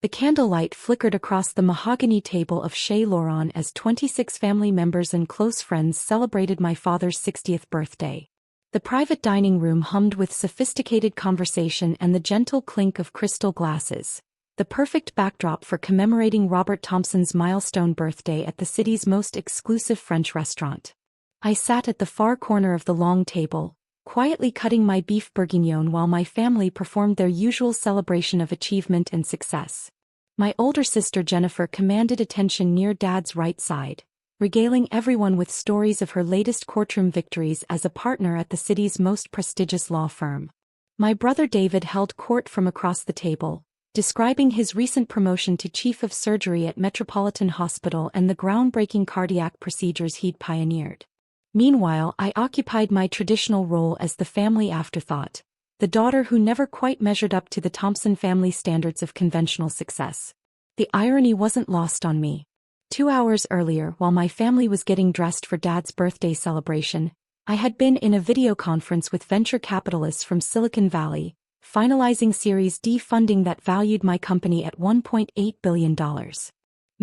The candlelight flickered across the mahogany table of Chez Laurent as 26 family members and close friends celebrated my father's 60th birthday. The private dining room hummed with sophisticated conversation and the gentle clink of crystal glasses, the perfect backdrop for commemorating Robert Thompson's milestone birthday at the city's most exclusive French restaurant. I sat at the far corner of the long table, quietly cutting my beef bourguignon while my family performed their usual celebration of achievement and success. My older sister Jennifer commanded attention near Dad's right side, regaling everyone with stories of her latest courtroom victories as a partner at the city's most prestigious law firm. My brother David held court from across the table, describing his recent promotion to chief of surgery at Metropolitan Hospital and the groundbreaking cardiac procedures he'd pioneered. Meanwhile, I occupied my traditional role as the family afterthought, the daughter who never quite measured up to the Thompson family standards of conventional success. The irony wasn't lost on me. 2 hours earlier, while my family was getting dressed for Dad's birthday celebration, I had been in a video conference with venture capitalists from Silicon Valley, finalizing Series D funding that valued my company at $1.8 billion.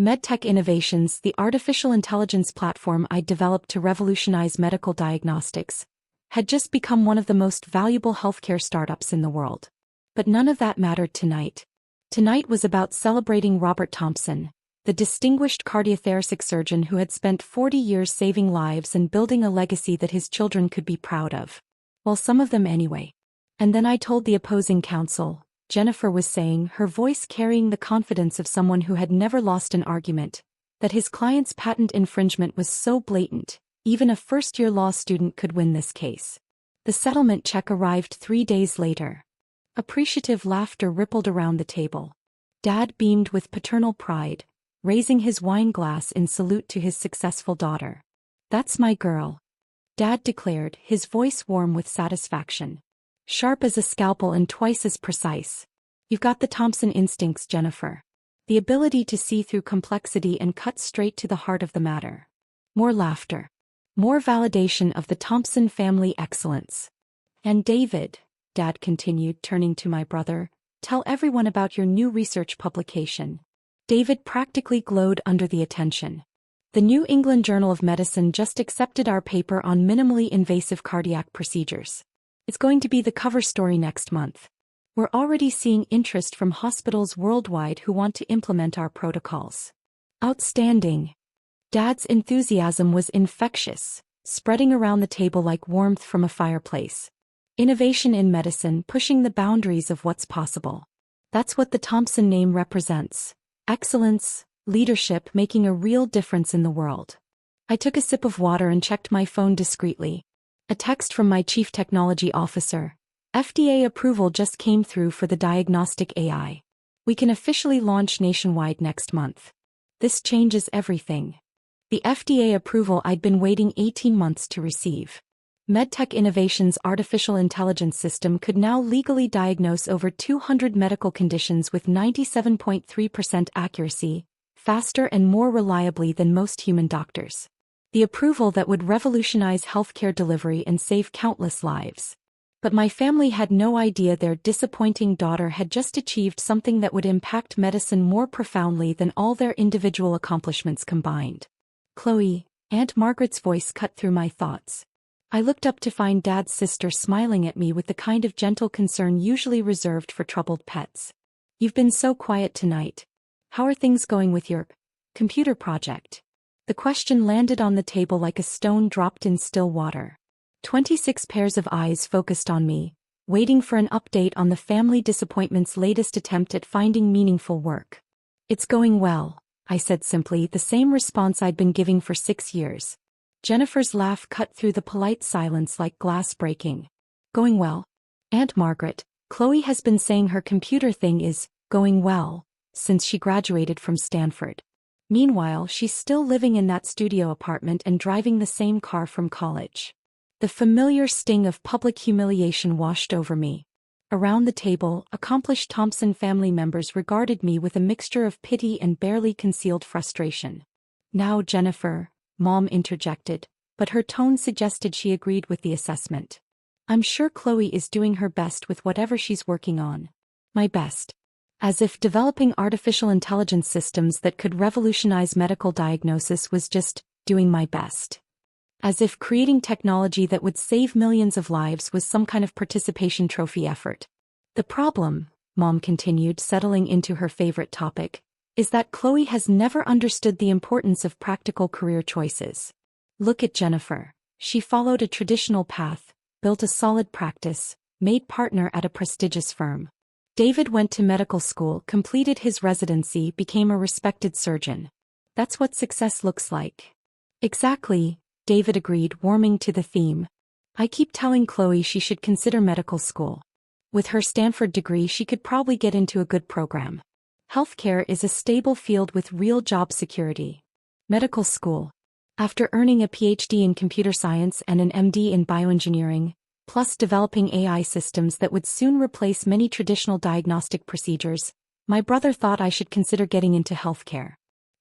MedTech Innovations, the artificial intelligence platform I developed to revolutionize medical diagnostics, had just become one of the most valuable healthcare startups in the world. But none of that mattered tonight. Tonight was about celebrating Robert Thompson, the distinguished cardiothoracic surgeon who had spent 40 years saving lives and building a legacy that his children could be proud of. Well, some of them anyway. And then I told the opposing counsel, Jennifer was saying, her voice carrying the confidence of someone who had never lost an argument, that his client's patent infringement was so blatant, even a first-year law student could win this case. The settlement check arrived 3 days later. Appreciative laughter rippled around the table. Dad beamed with paternal pride, raising his wine glass in salute to his successful daughter. "That's my girl," Dad declared, his voice warm with satisfaction. "Sharp as a scalpel and twice as precise. You've got the Thompson instincts, Jennifer. The ability to see through complexity and cut straight to the heart of the matter." More laughter. More validation of the Thompson family excellence. "And David," Dad continued, turning to my brother, "tell everyone about your new research publication." David practically glowed under the attention. The New England Journal of Medicine just accepted our paper on minimally invasive cardiac procedures. It's going to be the cover story next month. We're already seeing interest from hospitals worldwide who want to implement our protocols. Outstanding. Dad's enthusiasm was infectious, spreading around the table like warmth from a fireplace. Innovation in medicine, pushing the boundaries of what's possible. That's what the Thompson name represents. Excellence, leadership, making a real difference in the world. I took a sip of water and checked my phone discreetly. A text from my chief technology officer. FDA approval just came through for the diagnostic AI. We can officially launch nationwide next month. This changes everything. The FDA approval I'd been waiting 18 months to receive. MedTech Innovations' artificial intelligence system could now legally diagnose over 200 medical conditions with 97.3% accuracy, faster and more reliably than most human doctors. The approval that would revolutionize healthcare delivery and save countless lives. But my family had no idea their disappointing daughter had just achieved something that would impact medicine more profoundly than all their individual accomplishments combined. "Chloe," Aunt Margaret's voice cut through my thoughts. I looked up to find Dad's sister smiling at me with the kind of gentle concern usually reserved for troubled pets. "You've been so quiet tonight. How are things going with your computer project?" The question landed on the table like a stone dropped in still water. 26 pairs of eyes focused on me, waiting for an update on the family disappointment's latest attempt at finding meaningful work. "It's going well," I said simply, the same response I'd been giving for 6 years. Jennifer's laugh cut through the polite silence like glass breaking. "Going well? Aunt Margaret, Chloe has been saying her computer thing is going well since she graduated from Stanford. Meanwhile, she's still living in that studio apartment and driving the same car from college." The familiar sting of public humiliation washed over me. Around the table, accomplished Thompson family members regarded me with a mixture of pity and barely concealed frustration. "Now, Jennifer," Mom interjected, but her tone suggested she agreed with the assessment. "I'm sure Chloe is doing her best with whatever she's working on." "My best." As if developing artificial intelligence systems that could revolutionize medical diagnosis was just doing my best. As if creating technology that would save millions of lives was some kind of participation trophy effort. The problem, Mom continued, settling into her favorite topic, is that Chloe has never understood the importance of practical career choices. Look at Jennifer. She followed a traditional path, built a solid practice, made partner at a prestigious firm. David went to medical school, completed his residency, became a respected surgeon. That's what success looks like. Exactly, David agreed, warming to the theme. I keep telling Chloe she should consider medical school. With her Stanford degree, she could probably get into a good program. Healthcare is a stable field with real job security. Medical school. After earning a PhD in computer science and an MD in bioengineering, plus developing AI systems that would soon replace many traditional diagnostic procedures, my brother thought I should consider getting into healthcare.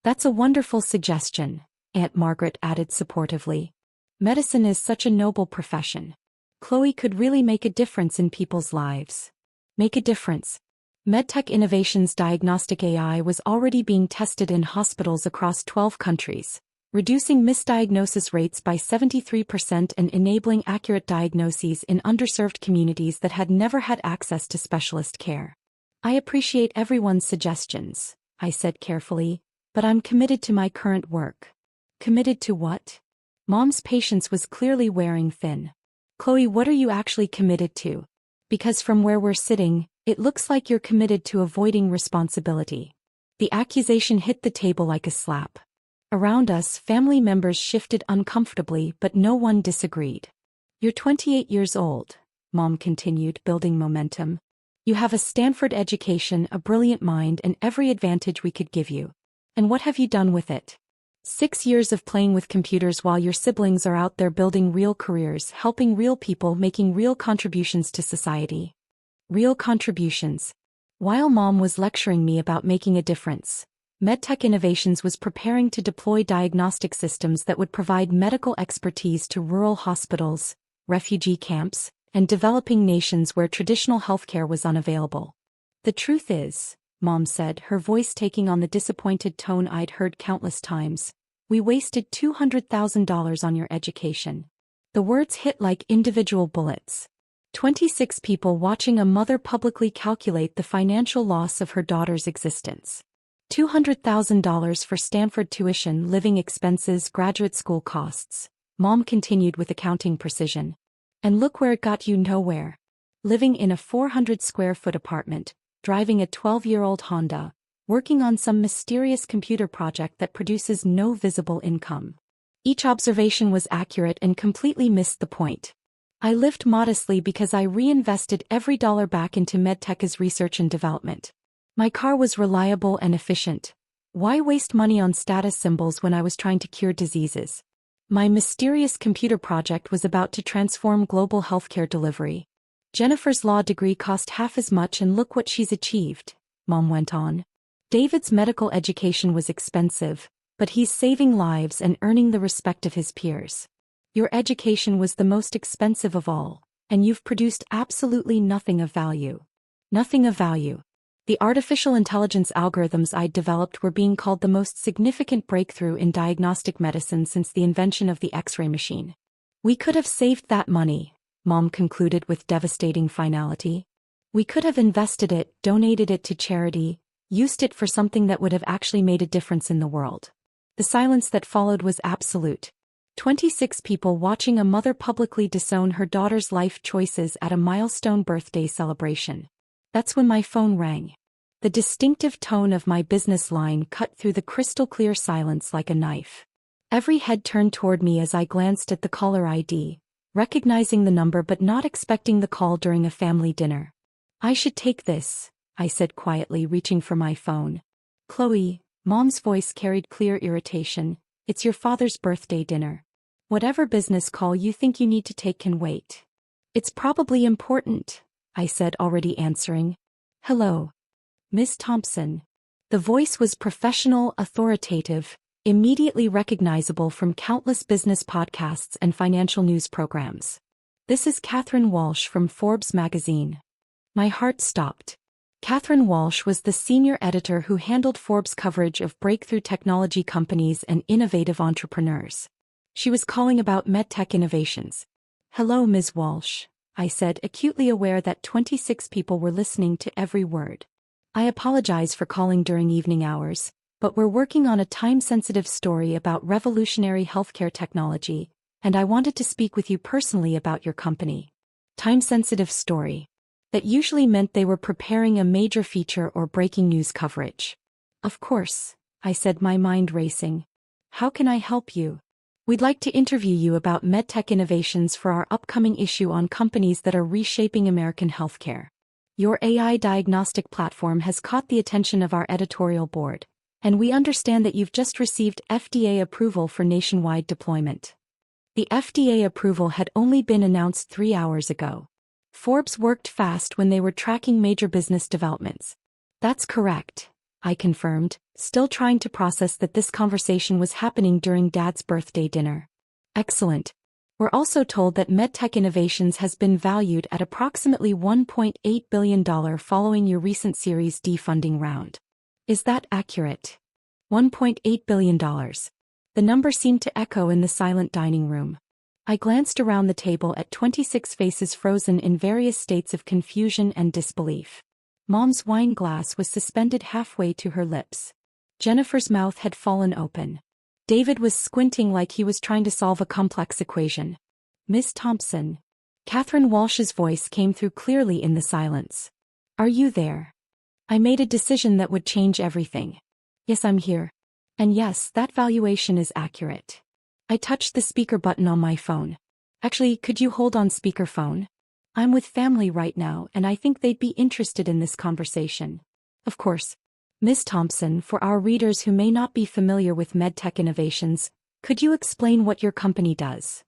That's a wonderful suggestion, Aunt Margaret added supportively. Medicine is such a noble profession. Chloe could really make a difference in people's lives. Make a difference. MedTech Innovations diagnostic AI was already being tested in hospitals across 12 countries, reducing misdiagnosis rates by 73% and enabling accurate diagnoses in underserved communities that had never had access to specialist care. I appreciate everyone's suggestions, I said carefully, but I'm committed to my current work. Committed to what? Mom's patience was clearly wearing thin. Chloe, what are you actually committed to? Because from where we're sitting, it looks like you're committed to avoiding responsibility. The accusation hit the table like a slap. Around us, family members shifted uncomfortably, but no one disagreed. You're 28 years old, Mom continued, building momentum. You have a Stanford education, a brilliant mind, and every advantage we could give you. And what have you done with it? 6 years of playing with computers while your siblings are out there building real careers, helping real people, making real contributions to society. Real contributions. While Mom was lecturing me about making a difference, MedTech Innovations was preparing to deploy diagnostic systems that would provide medical expertise to rural hospitals, refugee camps, and developing nations where traditional healthcare was unavailable. The truth is, Mom said, her voice taking on the disappointed tone I'd heard countless times, we wasted $200,000 on your education. The words hit like individual bullets. 26 people watching a mother publicly calculate the financial loss of her daughter's existence. $200,000 for Stanford tuition, living expenses, graduate school costs, Mom continued with accounting precision. And look where it got you: nowhere. Living in a 400-square-foot apartment, driving a 12-year-old Honda, working on some mysterious computer project that produces no visible income. Each observation was accurate and completely missed the point. I lived modestly because I reinvested every dollar back into MedTech's research and development. My car was reliable and efficient. Why waste money on status symbols when I was trying to cure diseases? My mysterious computer project was about to transform global healthcare delivery. Jennifer's law degree cost half as much, and look what she's achieved, Mom went on. David's medical education was expensive, but he's saving lives and earning the respect of his peers. Your education was the most expensive of all, and you've produced absolutely nothing of value. Nothing of value. The artificial intelligence algorithms I'd developed were being called the most significant breakthrough in diagnostic medicine since the invention of the X-ray machine. We could have saved that money, Mom concluded with devastating finality. We could have invested it, donated it to charity, used it for something that would have actually made a difference in the world. The silence that followed was absolute. 26 people watching a mother publicly disown her daughter's life choices at a milestone birthday celebration. That's when my phone rang. The distinctive tone of my business line cut through the crystal-clear silence like a knife. Every head turned toward me as I glanced at the caller ID, recognizing the number but not expecting the call during a family dinner. I should take this, I said quietly, reaching for my phone. Chloe, Mom's voice carried clear irritation, it's your father's birthday dinner. Whatever business call you think you need to take can wait. It's probably important, I said, already answering. Hello. Miss Thompson. The voice was professional, authoritative, immediately recognizable from countless business podcasts and financial news programs. This is Catherine Walsh from Forbes magazine. My heart stopped. Catherine Walsh was the senior editor who handled Forbes' coverage of breakthrough technology companies and innovative entrepreneurs. She was calling about medtech innovations. "Hello, Ms. Walsh," I said, acutely aware that 26 people were listening to every word. "I apologize for calling during evening hours, but we're working on a time-sensitive story about revolutionary healthcare technology, and I wanted to speak with you personally about your company." Time-sensitive story. That usually meant they were preparing a major feature or breaking news coverage. "Of course," I said, my mind racing. "How can I help you?" "We'd like to interview you about medtech innovations for our upcoming issue on companies that are reshaping American healthcare. Your AI diagnostic platform has caught the attention of our editorial board, and we understand that you've just received FDA approval for nationwide deployment." The FDA approval had only been announced 3 hours ago. Forbes worked fast when they were tracking major business developments. "That's correct," I confirmed, still trying to process that this conversation was happening during Dad's birthday dinner. "Excellent. We're also told that MedTech Innovations has been valued at approximately $1.8 billion following your recent Series D funding round. Is that accurate?" $1.8 billion. The number seemed to echo in the silent dining room. I glanced around the table at 26 faces frozen in various states of confusion and disbelief. Mom's wine glass was suspended halfway to her lips. Jennifer's mouth had fallen open. David was squinting like he was trying to solve a complex equation. "Miss Thompson." Catherine Walsh's voice came through clearly in the silence. "Are you there? I made a decision that would change everything." "Yes, I'm here. And yes, that valuation is accurate." I touched the speaker button on my phone. "Actually, could you hold on speakerphone? I'm with family right now and I think they'd be interested in this conversation." "Of course." "Ms. Thompson, for our readers who may not be familiar with MedTech Innovations, could you explain what your company does?"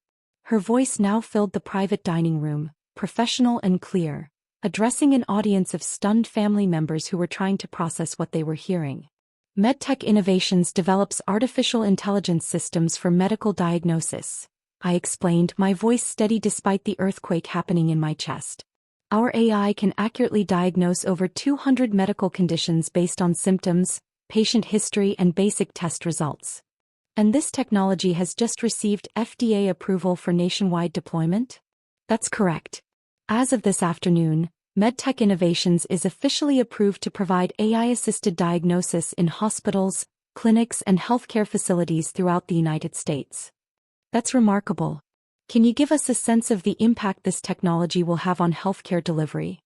Her voice now filled the private dining room, professional and clear, addressing an audience of stunned family members who were trying to process what they were hearing. "MedTech Innovations develops artificial intelligence systems for medical diagnosis," I explained, my voice steady despite the earthquake happening in my chest. "Our AI can accurately diagnose over 200 medical conditions based on symptoms, patient history, and basic test results. And this technology has just received FDA approval for nationwide deployment?" "That's correct. As of this afternoon, MedTech Innovations is officially approved to provide AI-assisted diagnosis in hospitals, clinics, and healthcare facilities throughout the United States." "That's remarkable. Can you give us a sense of the impact this technology will have on healthcare delivery?"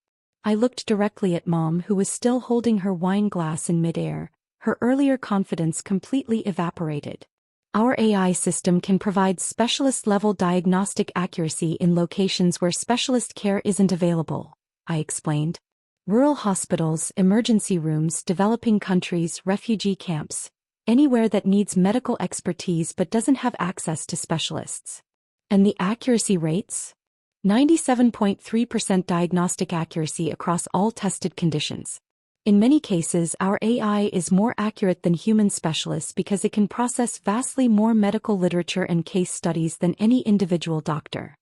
I looked directly at Mom, who was still holding her wine glass in midair, her earlier confidence completely evaporated. "Our AI system can provide specialist-level diagnostic accuracy in locations where specialist care isn't available," I explained. "Rural hospitals, emergency rooms, developing countries, refugee camps, anywhere that needs medical expertise but doesn't have access to specialists." "And the accuracy rates?" 97.3% diagnostic accuracy across all tested conditions. "In many cases, our AI is more accurate than human specialists because it can process vastly more medical literature and case studies than any individual doctor."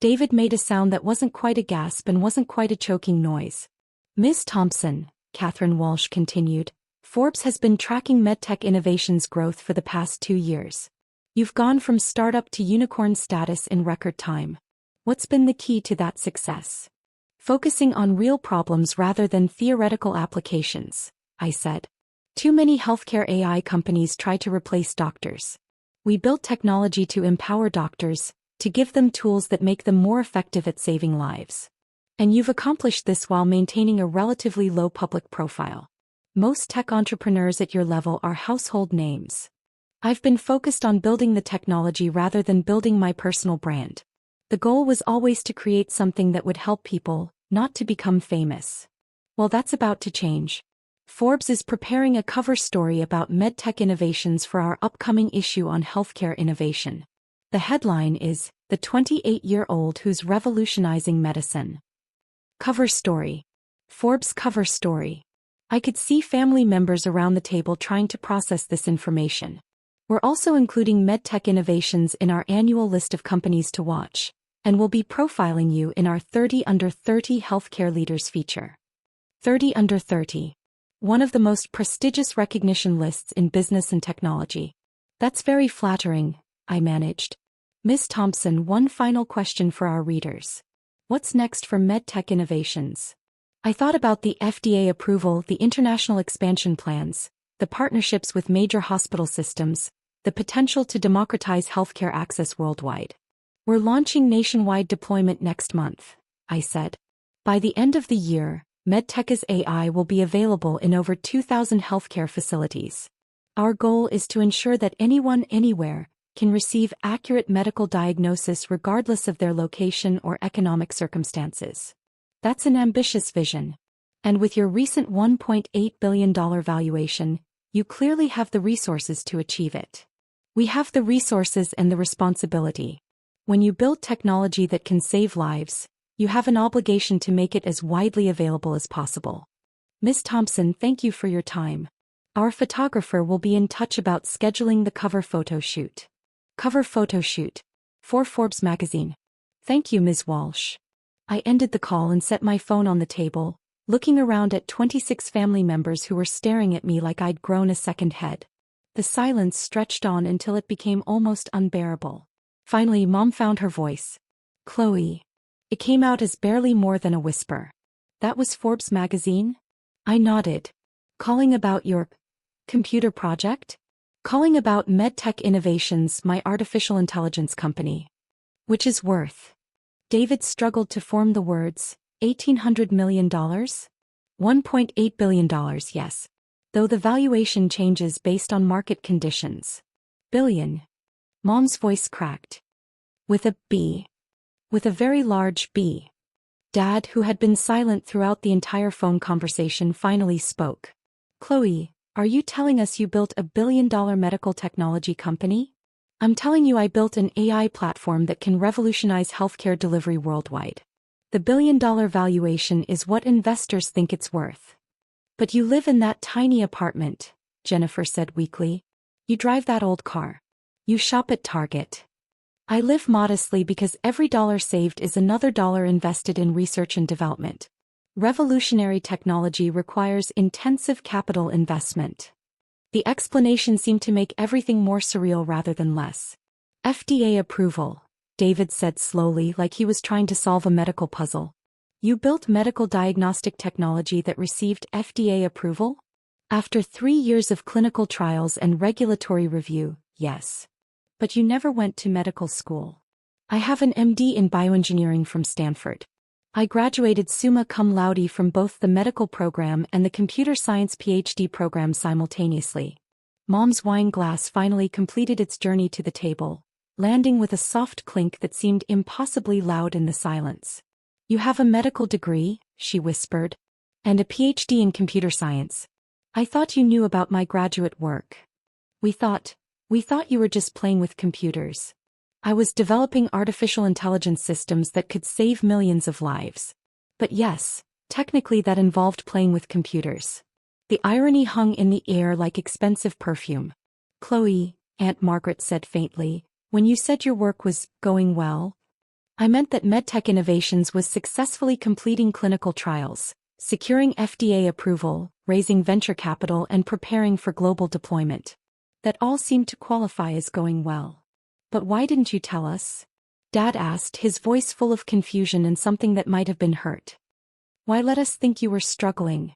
David made a sound that wasn't quite a gasp and wasn't quite a choking noise. "Ms. Thompson," Catherine Walsh continued, "Forbes has been tracking MedTech Innovations' growth for the past 2 years. You've gone from startup to unicorn status in record time. What's been the key to that success?" "Focusing on real problems rather than theoretical applications," I said. "Too many healthcare AI companies try to replace doctors. We built technology to empower doctors, to give them tools that make them more effective at saving lives. And you've accomplished this while maintaining a relatively low public profile. Most tech entrepreneurs at your level are household names. I've been focused on building the technology rather than building my personal brand. The goal was always to create something that would help people, not to become famous. Well, that's about to change. Forbes is preparing a cover story about MedTech Innovations for our upcoming issue on healthcare innovation. The headline is, "The 28-year-old who's revolutionizing medicine." Cover story. Forbes cover story. I could see family members around the table trying to process this information. We're also including MedTech Innovations in our annual list of companies to watch, and we'll be profiling you in our 30 Under 30 Healthcare Leaders feature. 30 under 30. One of the most prestigious recognition lists in business and technology. That's very flattering, I managed. Ms. Thompson, one final question for our readers. What's next for medtech innovations? I thought about the FDA approval, the international expansion plans, the partnerships with major hospital systems, the potential to democratize healthcare access worldwide. We're launching nationwide deployment next month, I said. By the end of the year, MedTech's AI will be available in over 2,000 healthcare facilities. Our goal is to ensure that anyone, anywhere, can receive accurate medical diagnosis regardless of their location or economic circumstances. That's an ambitious vision. And with your recent $1.8 billion valuation, you clearly have the resources to achieve it. We have the resources and the responsibility. When you build technology that can save lives, you have an obligation to make it as widely available as possible. Ms. Thompson, thank you for your time. Our photographer will be in touch about scheduling the cover photo shoot. Cover photo shoot. For Forbes magazine. Thank you, Ms. Walsh. I ended the call and set my phone on the table, looking around at 26 family members who were staring at me like I'd grown a second head. The silence stretched on until it became almost unbearable. Finally, Mom found her voice. Chloe. It came out as barely more than a whisper. That was Forbes magazine? I nodded. Calling about your computer project? Calling about MedTech Innovations, my artificial intelligence company. Which is worth. David struggled to form the words, $1,800 million? $1.8 billion, yes. Though the valuation changes based on market conditions. Billion. Mom's voice cracked. With a B. With a very large B. Dad, who had been silent throughout the entire phone conversation, finally spoke. Chloe, are you telling us you built a billion-dollar medical technology company? I'm telling you I built an AI platform that can revolutionize healthcare delivery worldwide. The billion-dollar valuation is what investors think it's worth. But you live in that tiny apartment, Jennifer said weakly. You drive that old car. You shop at Target. I live modestly because every dollar saved is another dollar invested in research and development. Revolutionary technology requires intensive capital investment. The explanation seemed to make everything more surreal rather than less. FDA approval, David said slowly, like he was trying to solve a medical puzzle. You built medical diagnostic technology that received FDA approval? After 3 years of clinical trials and regulatory review, yes. But you never went to medical school. I have an MD in bioengineering from Stanford. I graduated summa cum laude from both the medical program and the computer science PhD program simultaneously. Mom's wine glass finally completed its journey to the table, landing with a soft clink that seemed impossibly loud in the silence. You have a medical degree, she whispered, and a PhD in computer science. I thought you knew about my graduate work. We thought you were just playing with computers. I was developing artificial intelligence systems that could save millions of lives. But yes, technically that involved playing with computers. The irony hung in the air like expensive perfume. Chloe, Aunt Margaret said faintly, when you said your work was going well, I meant that MedTech Innovations was successfully completing clinical trials, securing FDA approval, raising venture capital, and preparing for global deployment. That all seemed to qualify as going well. But why didn't you tell us? Dad asked, his voice full of confusion and something that might have been hurt. Why let us think you were struggling?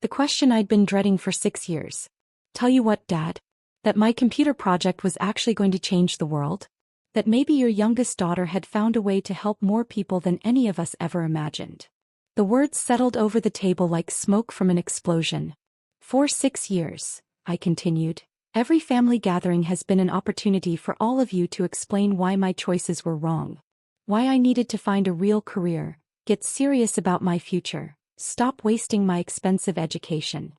The question I'd been dreading for 6 years. Tell you what, Dad? That my computer project was actually going to change the world? That maybe your youngest daughter had found a way to help more people than any of us ever imagined? The words settled over the table like smoke from an explosion. For 6 years, I continued. Every family gathering has been an opportunity for all of you to explain why my choices were wrong. Why I needed to find a real career, get serious about my future, stop wasting my expensive education.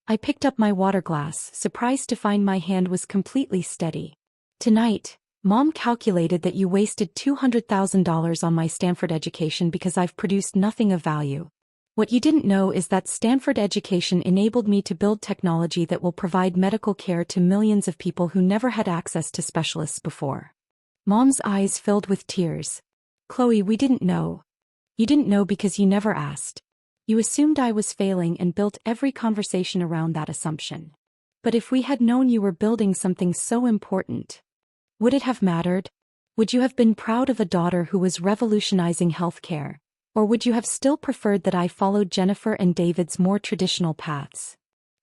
I picked up my water glass, surprised to find my hand was completely steady. Tonight, Mom calculated that you wasted $200,000 on my Stanford education because I've produced nothing of value. What you didn't know is that Stanford education enabled me to build technology that will provide medical care to millions of people who never had access to specialists before. Mom's eyes filled with tears. Chloe, we didn't know. You didn't know because you never asked. You assumed I was failing and built every conversation around that assumption. But if we had known you were building something so important, would it have mattered? Would you have been proud of a daughter who was revolutionizing healthcare? Or would you have still preferred that I followed Jennifer and David's more traditional paths?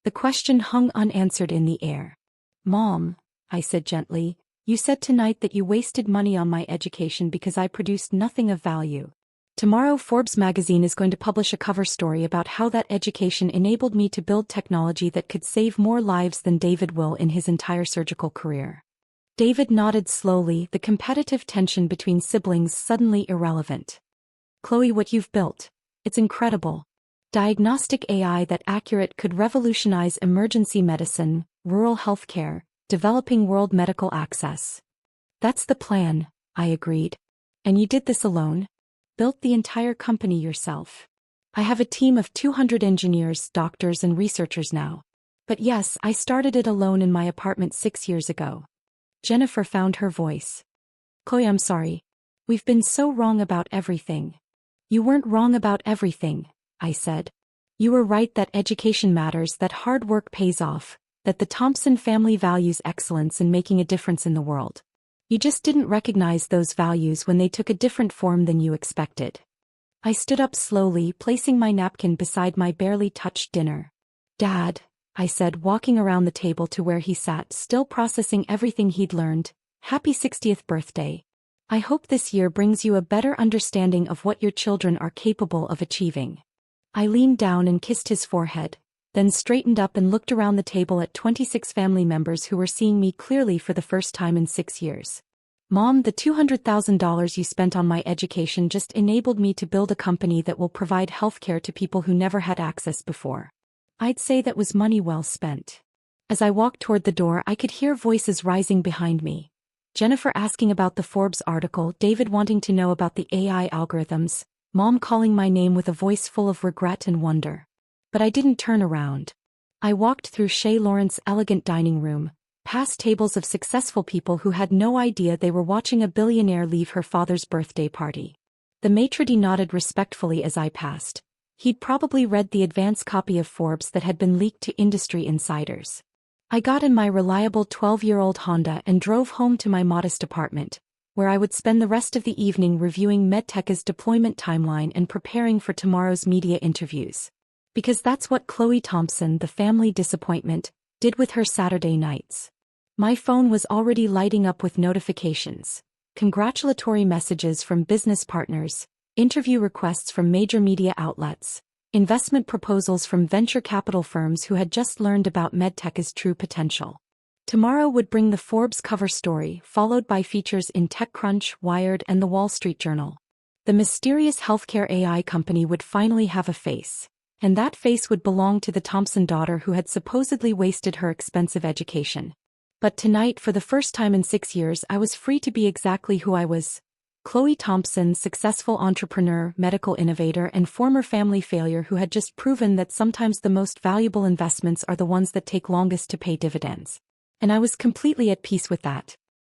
The question hung unanswered in the air. Mom, I said gently, you said tonight that you wasted money on my education because I produced nothing of value. Tomorrow Forbes magazine is going to publish a cover story about how that education enabled me to build technology that could save more lives than David will in his entire surgical career. David nodded slowly, the competitive tension between siblings suddenly irrelevant. Chloe, what you've built, it's incredible. Diagnostic AI that accurate could revolutionize emergency medicine, rural healthcare, developing world medical access. That's the plan, I agreed. And you did this alone? Built the entire company yourself? I have a team of 200 engineers, doctors and researchers now. But yes, I started it alone in my apartment 6 years ago. Jennifer found her voice. Chloe, I'm sorry. We've been so wrong about everything. You weren't wrong about everything, I said. You were right that education matters, that hard work pays off, that the Thompson family values excellence in making a difference in the world. You just didn't recognize those values when they took a different form than you expected. I stood up slowly, placing my napkin beside my barely touched dinner. Dad, I said, walking around the table to where he sat, still processing everything he'd learned, happy 60th birthday. I hope this year brings you a better understanding of what your children are capable of achieving. I leaned down and kissed his forehead, then straightened up and looked around the table at 26 family members who were seeing me clearly for the first time in 6 years. Mom, the $200,000 you spent on my education just enabled me to build a company that will provide healthcare to people who never had access before. I'd say that was money well spent. As I walked toward the door, I could hear voices rising behind me. Jennifer asking about the Forbes article, David wanting to know about the AI algorithms, Mom calling my name with a voice full of regret and wonder. But I didn't turn around. I walked through Chez Laurent's elegant dining room, past tables of successful people who had no idea they were watching a billionaire leave her father's birthday party. The maitre d' nodded respectfully as I passed. He'd probably read the advance copy of Forbes that had been leaked to industry insiders. I got in my reliable 12-year-old Honda and drove home to my modest apartment, where I would spend the rest of the evening reviewing MedTech's deployment timeline and preparing for tomorrow's media interviews. Because that's what Chloe Thompson, the family disappointment, did with her Saturday nights. My phone was already lighting up with notifications, congratulatory messages from business partners, interview requests from major media outlets, investment proposals from venture capital firms who had just learned about MedTech's true potential. Tomorrow would bring the Forbes cover story, followed by features in TechCrunch, Wired, and the Wall Street Journal. The mysterious healthcare AI company would finally have a face. And that face would belong to the Thompson daughter who had supposedly wasted her expensive education. But tonight, for the first time in 6 years, I was free to be exactly who I was. Chloe Thompson, successful entrepreneur, medical innovator, and former family failure who had just proven that sometimes the most valuable investments are the ones that take longest to pay dividends. And I was completely at peace with that.